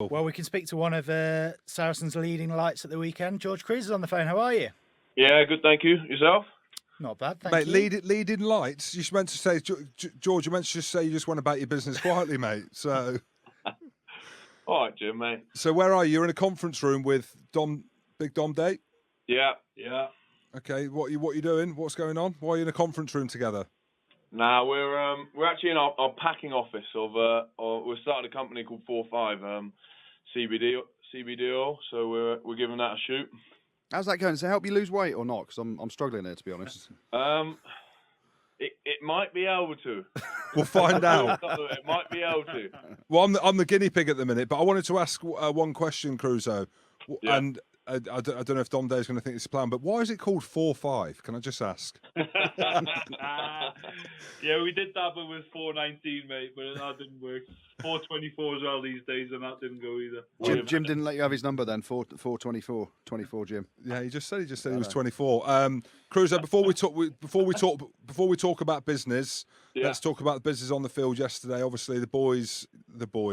Well, we can speak to one of Saracens' leading lights at the weekend. George Kruis is on the phone. How are you? Yeah, good, thank you. Yourself? Not bad, thank you. Mate, leading lights. You meant to say, George, you meant to just say you just went about your business quietly, mate. So, All right, Jim, mate. So where are you? You're in a conference room with Big Dom Day? Yeah. Okay, what you doing? What's going on? Why are you in a conference room together? Now we're actually in our packing office of we started a company called 4-5 CBD oil, so we're giving that a shoot. How's that going? Does it help you lose weight or not? Because I'm struggling there, to be honest. It might be able to. We'll find out. It might be able to. Well, I'm the guinea pig at the minute, but I wanted to ask one question, Crusoe, and I don't know if Dom Day is going to think this is a plan, but why is it called 4-5? Can I just ask? Yeah, we did dabble with 419, mate, but that didn't work. 424 as well these days, and that didn't go either. Jim didn't let you have his number then. 424, Jim. Yeah, he just said he was 24. Crusoe, before we talk about business, let's talk about the business on the field yesterday. Obviously, the boys.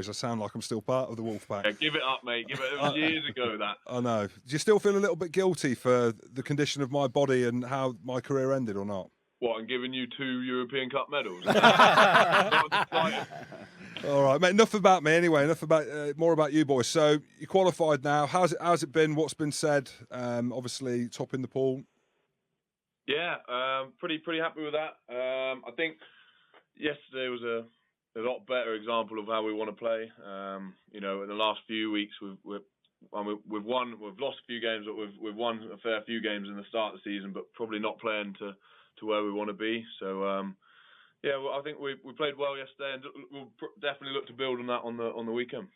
I sound like I'm still part of the Wolfpack. Yeah, give it up, mate. It was years ago that. I know. Do you still feel a little bit guilty for the condition of my body and how my career ended, or not? What, and giving you 2 European Cup medals? All right, mate. Enough about me anyway. Enough about more about you boys. So you qualified now. How's it been? What's been said? Obviously topping the pool. Yeah, pretty happy with that. I think yesterday was a lot better example of how we want to play. In the last few weeks we've lost a few games, but we've won a fair few games in the start of the season, but probably not playing to where we want to be. So I think we played well yesterday, and we'll definitely look to build on that on the weekend.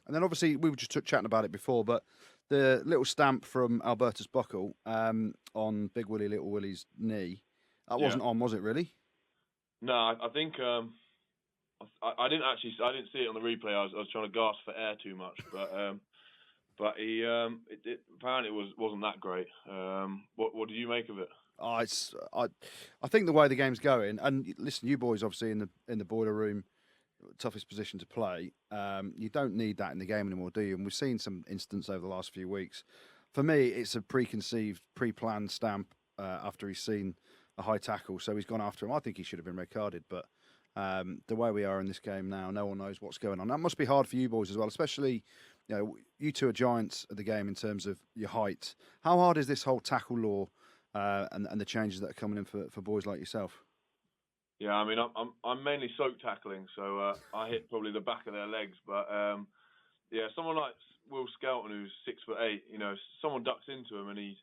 And then obviously we were just chatting about it before, but the little stamp from Albertus Buckle on Big Willie, Little Willie's knee, that wasn't on, was it really? No, I think I didn't see it on the replay. I was trying to gasp for air too much, but he apparently wasn't that great. What did you make of it? I think the way the game's going, and listen, you boys obviously in the boiler room, toughest position to play. You don't need that in the game anymore, do you? And we've seen some incidents over the last few weeks. For me, it's a preconceived, pre-planned stamp after he's seen a high tackle, so he's gone after him. I think he should have been red carded, but the way we are in this game now, no one knows what's going on. That must be hard for you boys as well, especially you two are giants at the game in terms of your height. How hard is this whole tackle law and the changes that are coming in for boys like yourself? Yeah, I mean, I'm mainly soak tackling, so I hit probably the back of their legs. But someone like Will Skelton, who's 6'8", someone ducks into him and he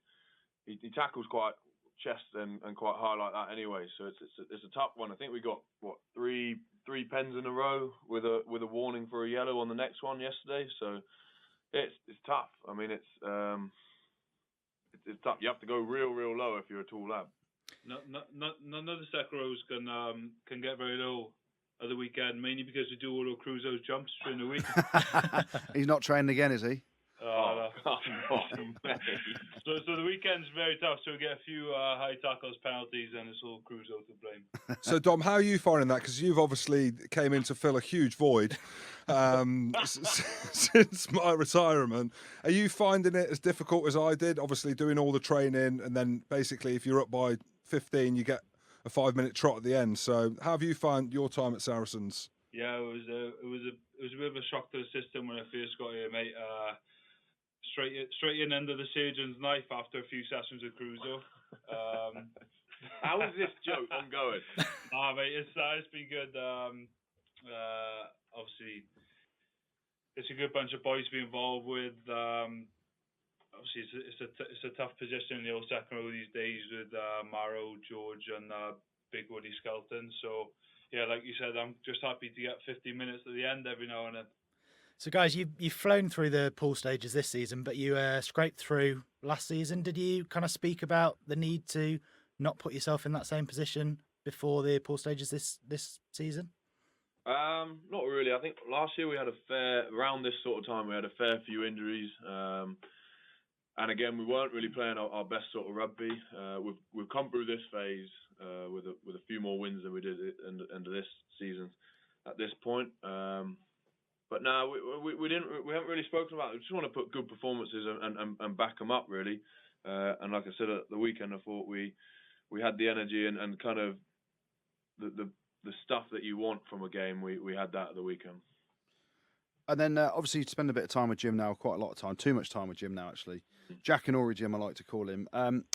tackles quite chest and quite high like that anyway. So it's a tough one. I think we got three pens in a row with a warning for a yellow on the next one yesterday. So it's tough. I mean, it's tough. You have to go real low if you're a tall lad. None of the second rows can get very low at the weekend, mainly because we do all of Crusoe's jumps during the week. He's not training again, is he? Oh, so the weekend's very tough. So we get a few high tackles, penalties, and it's all Crusoe to blame. So Dom, how are you finding that? Because you've obviously came in to fill a huge void since my retirement. Are you finding it as difficult as I did? Obviously doing all the training, and then basically if you're up by 15, you get a 5-minute trot at the end. So how have you found your time at Saracens? Yeah, it was a bit of a shock to the system when I first got here, mate. Straight in under the surgeon's knife after a few sessions with Crusoe. How is this joke ongoing? Mate, it's been good. Obviously, it's a good bunch of boys to be involved with. Obviously, it's a tough position in the old second row these days with Maro, George, and Big Woody Skelton. So, yeah, like you said, I'm just happy to get 15 minutes at the end every now and then. So, guys, you've flown through the pool stages this season, but you scraped through last season. Did you kind of speak about the need to not put yourself in that same position before the pool stages this season? Not really. I think last year we had around this sort of time, we had a fair few injuries. And again, we weren't really playing our best sort of rugby. We've come through this phase with a few more wins than we did at the end of this season at this point. but no, we haven't really spoken about it. We just want to put good performances and back them up really. And like I said at the weekend, I thought we had the energy and kind of the stuff that you want from a game. We had that at the weekend. And then obviously you spend a bit of time with Jim now, quite a lot of time, too much time with Jim now actually. Jack and Ori Jim, I like to call him.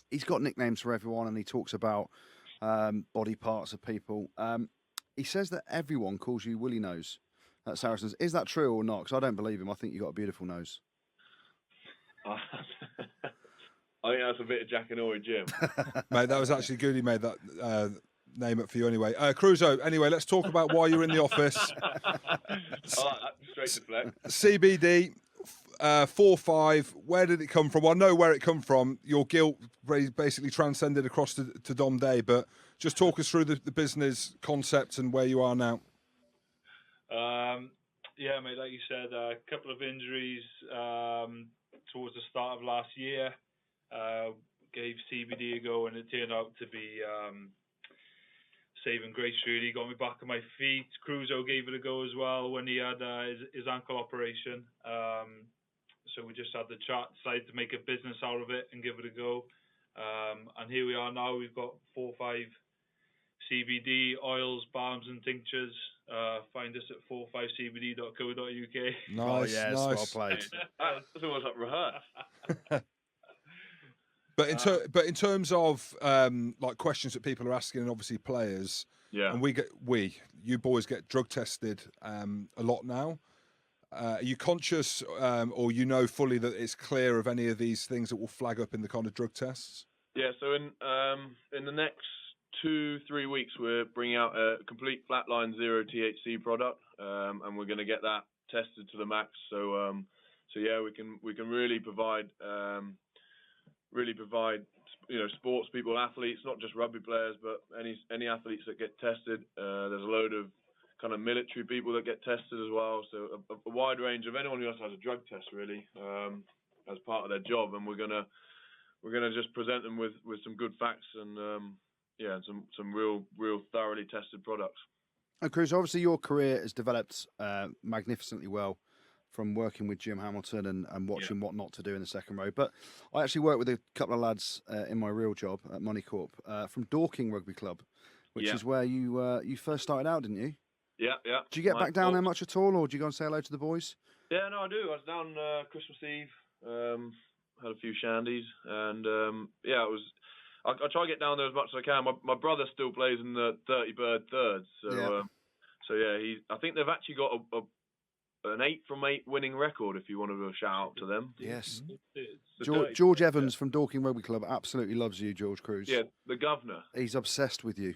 He's got nicknames for everyone, and he talks about body parts of people. He says that everyone calls you Willy Nose at Saracens. Is that true or not? Because I don't believe him. I think you've got a beautiful nose. I think that's a bit of Jack and Ori Jim. Mate, that was actually good. He made that name up for you anyway. Kruis, anyway, let's talk about why you're in the office. Straight to flex. CBD 4-5. Where did it come from? Well, I know where it come from. Your guilt basically transcended across to Dom Day, but just talk us through the business concept and where you are now. Yeah, mate, like you said, a couple of injuries towards the start of last year. Gave CBD a go, and it turned out to be saving grace, really. Got me back on my feet. Kruis gave it a go as well when he had his ankle operation. So we just had the chat, decided to make a business out of it and give it a go. And here we are now. We've got 4 or 5 CBD oils, balms and tinctures. Find us at 45cbd.co.uk. Nice, Oh, yes, nice. well played. That's almost like rehearsed. But in terms of like questions that people are asking, and obviously players, Yeah. and you boys get drug tested a lot now. Are you conscious, or you know fully that it's clear of any of these things that will flag up in the kind of drug tests? Yeah. So in the next 2-3 weeks, we're bringing out a complete flatline 0 THC product, and we're going to get that tested to the max. So yeah, we can really provide sports people, athletes, not just rugby players, but any athletes that get tested. There's a load of kind of military people that get tested as well. So a wide range of anyone who has a drug test really as part of their job, and we're gonna just present them with some good facts and some real thoroughly tested products. And Kruis, obviously your career has developed magnificently well from working with Jim Hamilton and watching what not to do in the second row. But I actually worked with a couple of lads in my real job at Money Corp from Dorking Rugby Club, which is where you first started out, didn't you? Yeah. Did you get back down there much at all, or did you go and say hello to the boys? Yeah, no, I do. I was down Christmas Eve, had a few shandies, and I try to get down there as much as I can. My brother still plays in the 30-bird thirds, so yeah, I think they've actually got an 8 from 8 winning record. If you want to do a shout out to them, yes. George Evans from Dorking Rugby Club absolutely loves you, George Kruis. Yeah, the governor. He's obsessed with you.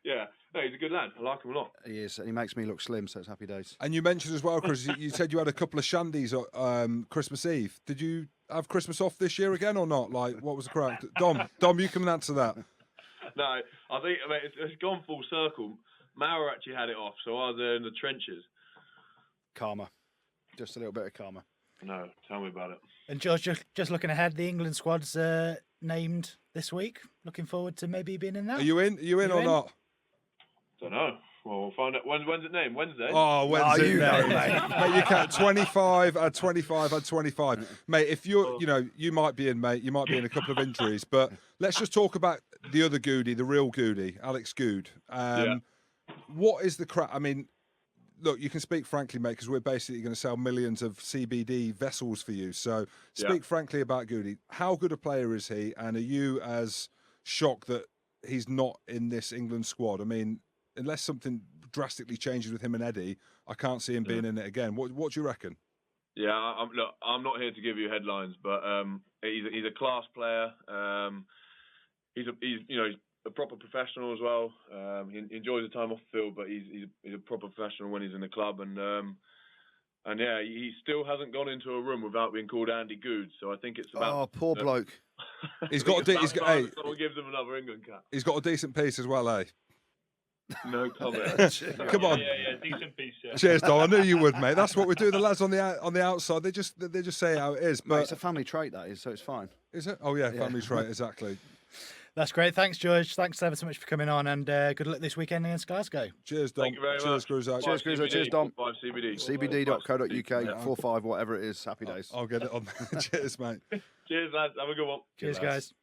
Yeah, no, he's a good lad. I like him a lot. He is, and he makes me look slim, so it's happy days. And you mentioned as well, Chris, you said you had a couple of shandies Christmas Eve. Did you have Christmas off this year again or not? Like, what was the crack? Dom, you can answer that. No, I think it's gone full circle. Maurer actually had it off, so I was there in the trenches. Karma. Just a little bit of karma. No, tell me about it. And George, just looking ahead, the England squad's named this week. Looking forward to maybe being in that. Are you in? Or not? Don't know. Well, we'll find out. When's it named? Wednesday? Oh, Wednesday. You know, mate. Mate, you can't. 25 at 25 at 25. Mate, if you're, you might be in, mate. You might be in a couple of injuries. But let's just talk about the other Goody, the real Goody, Alex Good. What is the crap? I mean, look, you can speak frankly, mate, because we're basically going to sell millions of CBD vessels for you. So speak frankly about Goody. How good a player is he? And are you as shocked that he's not in this England squad? I mean, unless something drastically changes with him and Eddie, I can't see him being in it again. What do you reckon? Yeah, I'm not here to give you headlines, but he's a class player. He's a proper professional as well. He enjoys the time off the field, but he's a proper professional when he's in the club. And yeah, he still hasn't gone into a room without being called Andy Good. So I think it's about. Oh, poor bloke. Someone gives him another England cap. He's got a decent piece as well, eh? No comment. Come on. Yeah, decent piece. Yeah. Cheers, Dom. I knew you would, mate. That's what we do. The lads on the outside, they just say how it is. But Mate, it's a family trait, that is, so it's fine. Is it? Oh yeah, family trait, exactly. That's great. Thanks, George. Thanks ever so much for coming on, and good luck this weekend against Glasgow. Cheers, Dom. Thank you very Cheers, much. Kruis. Cheers, Kruis. Cheers, Dom. 5 CBD. CBD.co.uk, 45, whatever it is. Happy days. I'll get it on. Cheers, mate. Cheers, lads. Have a good one. Cheers, guys.